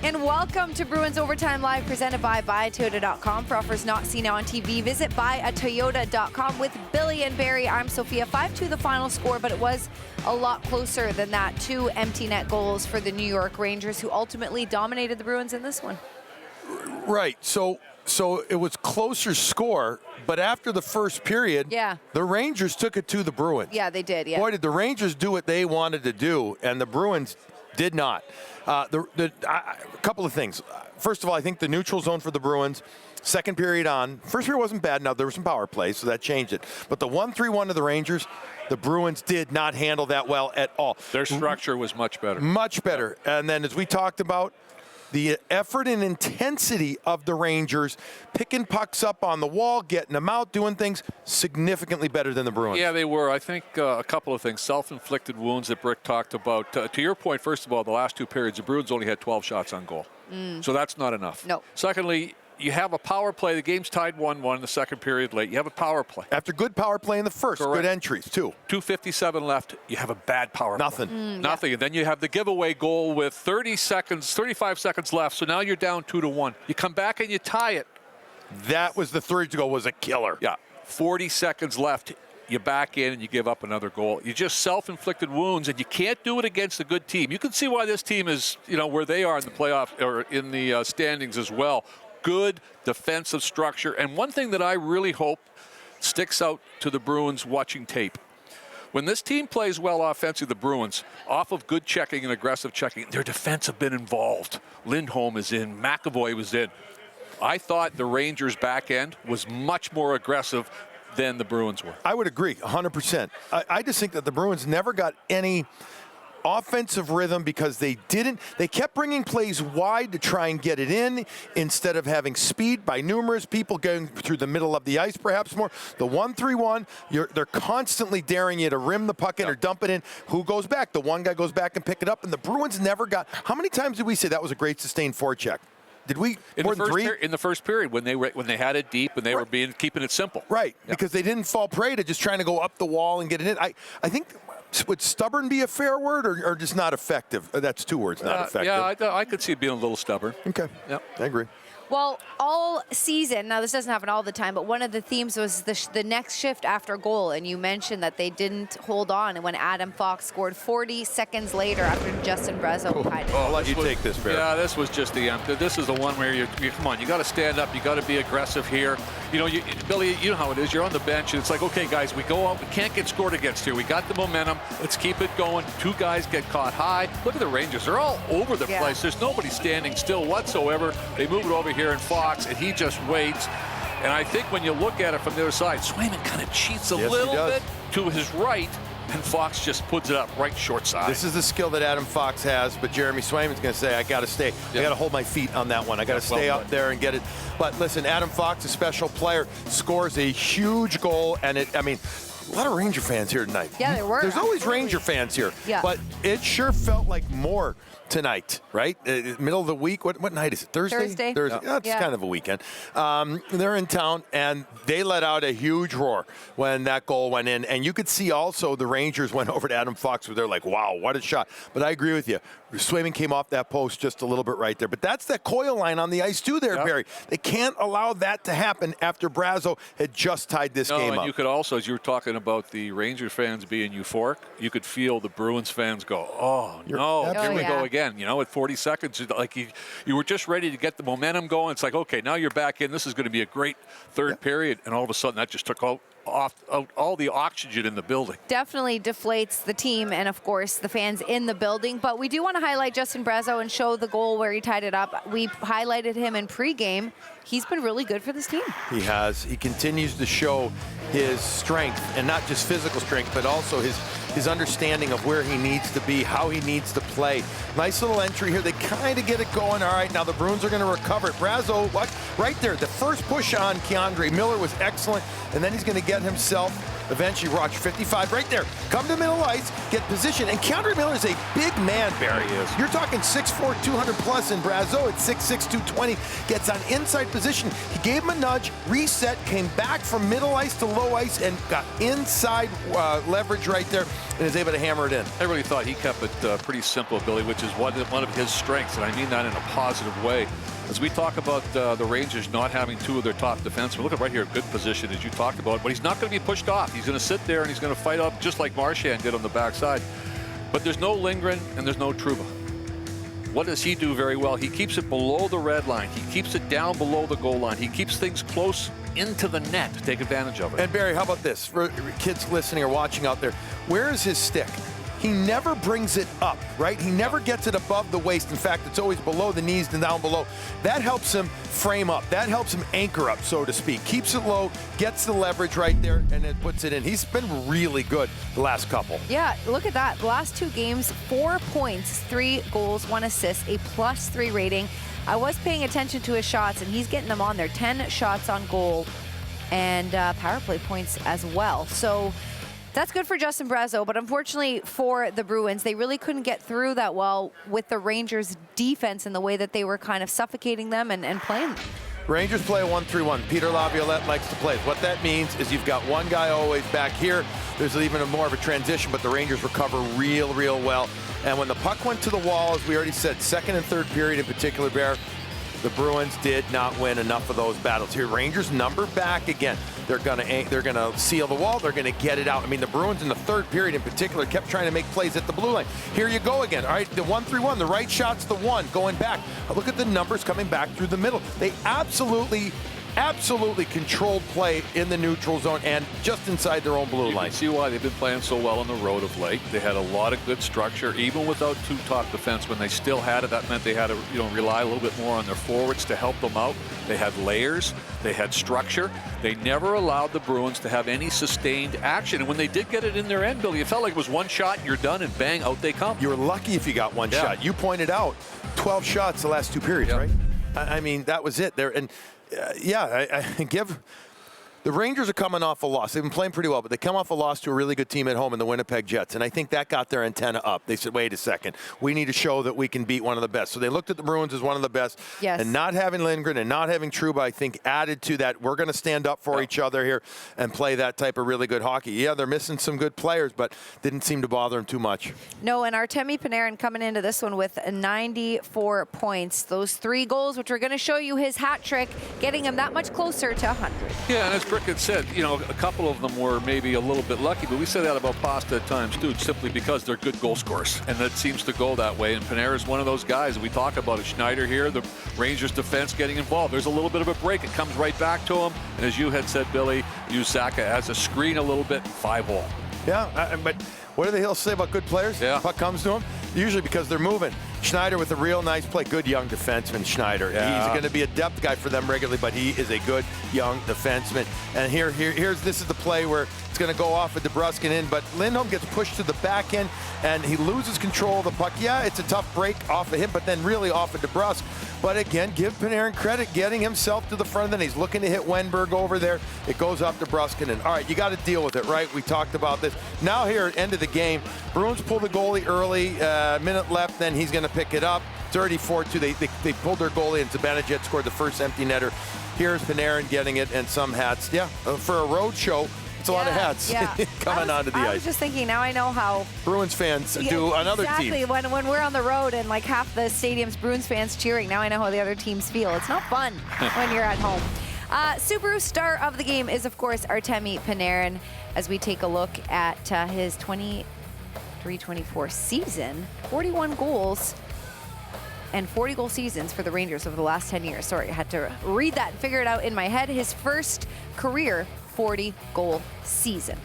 And welcome to Bruins Overtime Live, presented by BuyAToyota.com. For offers not seen on TV, visit BuyAToyota.com with Billy and Barry. I'm Sophia. 5-2 the final score, but it was a lot closer than that. 2 empty net goals for the New York Rangers, who ultimately dominated the Bruins in this one. Right. So it was closer score, but after the first period, the Rangers took it to the Bruins. Yeah, they did. Yeah. Boy, did the Rangers do what they wanted to do, and the Bruins did not. A couple of things. First of all, I think the neutral zone for the Bruins, second period on. First period wasn't bad. Now, there were some power plays, so that changed it. But the 1-3-1 of the Rangers, the Bruins did not handle that well at all. Their structure was much better. Much better. And then, as we talked about, the effort and intensity of the Rangers, picking pucks up on the wall, getting them out, doing things significantly better than the Bruins. Yeah, they were. I think a couple of things. Self-inflicted wounds that Brick talked about. To your point, first of all, the last 2 periods, the Bruins only had 12 shots on goal. So that's not enough. No. Secondly, you have a power play. The game's tied 1-1 in the second period late. You have a power play. After good power play in the first, good entries, too. 2:57 left. You have a bad power play. Nothing. And then you have the giveaway goal with 35 seconds left. So now you're down 2-1. You come back and you tie it. That was the third goal, was a killer. Yeah. 40 seconds left. You back in and you give up another goal. You just self-inflicted wounds, and you can't do it against a good team. You can see why this team is, where they are in the playoff or in the standings as well. Good defensive structure. And one thing that I really hope sticks out to the Bruins watching tape. When this team plays well offensively, the Bruins, off of good checking and aggressive checking, their defense have been involved. Lindholm is in. McAvoy was in. I thought the Rangers' back end was much more aggressive than the Bruins were. I would agree, 100%. I just think that the Bruins never got any offensive rhythm because they kept bringing plays wide to try and get it in instead of having speed by numerous people going through the middle of the ice, perhaps more. The 1-3-1, they're constantly daring you to rim the puck in or dump it in. Who goes back? The one guy goes back and pick it up, and the Bruins never got. How many times did we say that was a great sustained forecheck? Did we more than 3? In the first period, when they had it deep and they were keeping it simple. Right, because they didn't fall prey to just trying to go up the wall and get it in. I think. Would stubborn be a fair word or just not effective? That's 2 words, not effective. Yeah, I could see it being a little stubborn. Okay. Yep. I agree. Well, all season, now this doesn't happen all the time, but one of the themes was the next shift after goal, and you mentioned that they didn't hold on, and when Adam Fox scored 40 seconds later after Justin Brazeau tied it. I'll let you take this, Barry. Yeah, this was just the end. This is the one where you come on, you got to stand up, you got to be aggressive here. Billy, you know how it is. You're on the bench, and it's like, okay, guys, we go out, we can't get scored against here. We got the momentum. Let's keep it going. 2 guys get caught high. Look at the Rangers. They're all over the place. There's nobody standing still whatsoever. They move it over here in Fox, and he just waits. And I think when you look at it from the other side, Swayman kind of cheats a little bit to his right, and Fox just puts it up right short side. This is the skill that Adam Fox has, but Jeremy Swayman's going to say, I got to stay. I got to hold my feet on that one. I got to stay up there and get it. But listen, Adam Fox, a special player, scores a huge goal, and a lot of Ranger fans here tonight. Yeah, there were. There's always Ranger fans here. Yeah. But it sure felt like more tonight, right? Middle of the week. What night is it? Thursday? Thursday. Yeah, it's kind of a weekend. They're in town, and they let out a huge roar when that goal went in. And you could see also the Rangers went over to Adam Fox, where they're like, wow, what a shot. But I agree with you. Swayman came off that post just a little bit right there. But that's that coil line on the ice, too, there, Barry. They can't allow that to happen after Brazeau had just tied this game up. You could also, as you were talking about the Rangers fans being euphoric, you could feel the Bruins fans go, oh, no, here we go again. At 40 seconds, like you were just ready to get the momentum going. It's like, okay, now you're back in. This is going to be a great third period. And all of a sudden, that just took out all the oxygen in the building. Definitely deflates the team and, of course, the fans in the building. But we do want to highlight Justin Brazeau and show the goal where he tied it up. We highlighted him in pregame. He's been really good for this team. He has. He continues to show his strength, and not just physical strength, but also his understanding of where he needs to be, how he needs to play. Nice little entry here. They kind of get it going. All right, now the Bruins are going to recover it. Brazeau, right there, the first push on K'Andre Miller was excellent, and then he's going to get himself eventually watch 55 right there. Come to middle ice, get position, and K'Andre Miller is a big man, Barry. You're talking 6'4", 200 plus, and Brazeau at 6'6", 220 gets on inside position. He gave him a nudge, reset, came back from middle ice to low ice, and got inside leverage right there. and is able to hammer it in. I really thought he kept it pretty simple, Billy, which is one of his strengths, and I mean that in a positive way. As we talk about the Rangers not having two of their top defensemen, look at right here, good position as you talked about, but he's not going to be pushed off. He's going to sit there and he's going to fight up just like Marchand did on the backside. But there's no Lindgren and there's no Trouba. What does he do very well? He keeps it below the red line. He keeps it down below the goal line. He keeps things close into the net to take advantage of it. And Barry, how about this? For kids listening or watching out there, where is his stick? He never brings it up, right? He never gets it above the waist. In fact, it's always below the knees and down below. That helps him frame up. That helps him anchor up, so to speak. Keeps it low, gets the leverage right there, and then puts it in. He's been really good the last couple. Yeah, look at that. The last 2 games, 4 points, 3 goals, 1 assist, a +3 rating. I was paying attention to his shots, and he's getting them on there. 10 shots on goal and power play points as well. So that's good for Justin Brazeau, but unfortunately for the Bruins, they really couldn't get through that well with the Rangers' defense and the way that they were kind of suffocating them and playing them. Rangers play a 1-3-1. Peter Laviolette likes to play. What that means is you've got one guy always back here. There's even more of a transition, but the Rangers recover real well. And when the puck went to the wall, as we already said, second and third period in particular, Bear, the Bruins did not win enough of those battles. Here, Rangers number back again. They're gonna seal the wall. They're gonna get it out. I mean, the Bruins in the third period in particular kept trying to make plays at the blue line. Here you go again. All right, the 1-3-1. The right shot's the one going back. Look at the numbers coming back through the middle. They absolutely controlled play in the neutral zone and just inside their own blue line. You can see why they've been playing so well on the road of late. They had a lot of good structure, even without 2 top defensemen. They still had it. That meant they had to, rely a little bit more on their forwards to help them out. They had layers. They had structure. They never allowed the Bruins to have any sustained action. And when they did get it in their end, Billy, it felt like it was one shot, you're done, and bang, out they come. You were lucky if you got one shot. You pointed out 12 shots the last 2 periods, right? I mean, that was it there. And I give the Rangers are coming off a loss. They've been playing pretty well, but they come off a loss to a really good team at home in the Winnipeg Jets. And I think that got their antenna up. They said, wait a second, we need to show that we can beat one of the best. So they looked at the Bruins as one of the best. Yes. And not having Lindgren and not having Trouba, I think, added to that. We're going to stand up for each other here and play that type of really good hockey. Yeah, they're missing some good players, but didn't seem to bother them too much. No, and Artemi Panarin coming into this one with 94 points. Those 3 goals, which are going to show you his hat trick, getting him that much closer to 100. Yeah, and as Brick had said, a couple of them were maybe a little bit lucky, but we say that about Pasta at times too, simply because they're good goal scorers, and that seems to go that way. And Panarin's one of those guys. We talk about it. Schneider here, the Rangers defense getting involved. There's a little bit of a break. It comes right back to him. And as you had said, Billy, Usaka as a screen a little bit, 5-hole. Yeah, but what do the Hills say about good players? Yeah. Puck comes to them, usually because they're moving. Schneider with a real nice play. Good young defenseman, Schneider. Yeah. He's going to be a depth guy for them regularly, but he is a good young defenseman. And this is the play where it's going to go off of DeBrusk and in, but Lindholm gets pushed to the back end, and he loses control of the puck. Yeah, it's a tough break off of him, but then really off of DeBrusk. But again, give Panarin credit, getting himself to the front of the net. He's looking to hit Wenberg over there. It goes off DeBrusk and in. All right, you got to deal with it, right? We talked about this. Now here at end of the game, Bruins pull the goalie early, minute left, then he's going to pick it up. 34-2. They pulled their goalie, and Zibanejad scored the first empty netter. Here's Panarin getting it, and some hats. Yeah, for a road show, it's a lot of hats coming onto the ice. I was just thinking, now I know how Bruins fans do on other teams. Exactly, when we're on the road and like half the stadium's Bruins fans cheering, now I know how the other teams feel. It's not fun when you're at home. Subaru star of the game is, of course, Artemi Panarin, as we take a look at his 23-24 season. 41 goals and 40 goal seasons for the Rangers over the last 10 years. Sorry, I had to read that and figure it out in my head. His first career 40 goal season.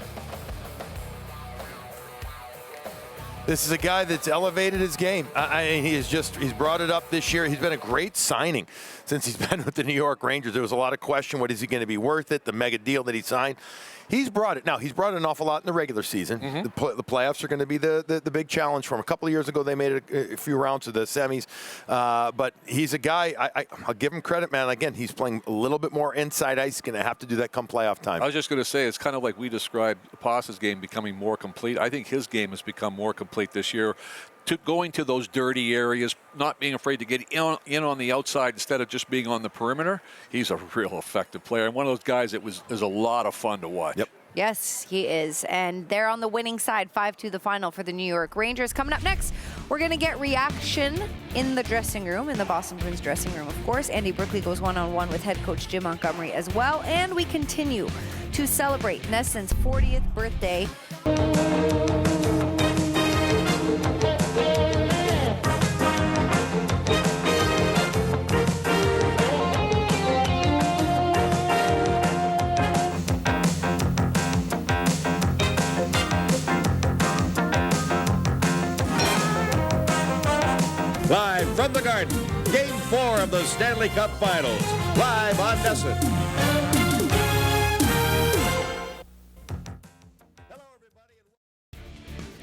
This is a guy that's elevated his game. He's brought it up this year. He's been a great signing since he's been with the New York Rangers. There was a lot of question, what is he going to be worth it, the mega deal that he signed. He's brought it. Now, he's brought it an awful lot in the regular season. Mm-hmm. The playoffs are going to be the big challenge for him. A couple of years ago, they made it a few rounds to the semis. But he's a guy, I'll give him credit, man. Again, he's playing a little bit more inside ice. He's going to have to do that come playoff time. I was just going to say, it's kind of like we described Pasta's game becoming more complete. I think his game has become more complete this year. Going to those dirty areas, not being afraid to get in on the outside instead of just being on the perimeter. He's a real effective player, and one of those guys that is a lot of fun to watch. Yep. Yes, he is. And they're on the winning side, 5-2 the final for the New York Rangers. Coming up next, we're going to get reaction in the dressing room, in the Boston Bruins dressing room, of course. Andy Brookley goes one-on-one with head coach Jim Montgomery as well. And we continue to celebrate NESN's 40th birthday. Live from the Garden, Game 4 of the Stanley Cup Finals, live on NESN.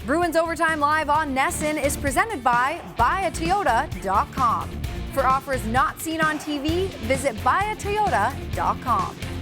Bruins Overtime Live on NESN is presented by buyatoyota.com. For offers not seen on TV, visit buyatoyota.com.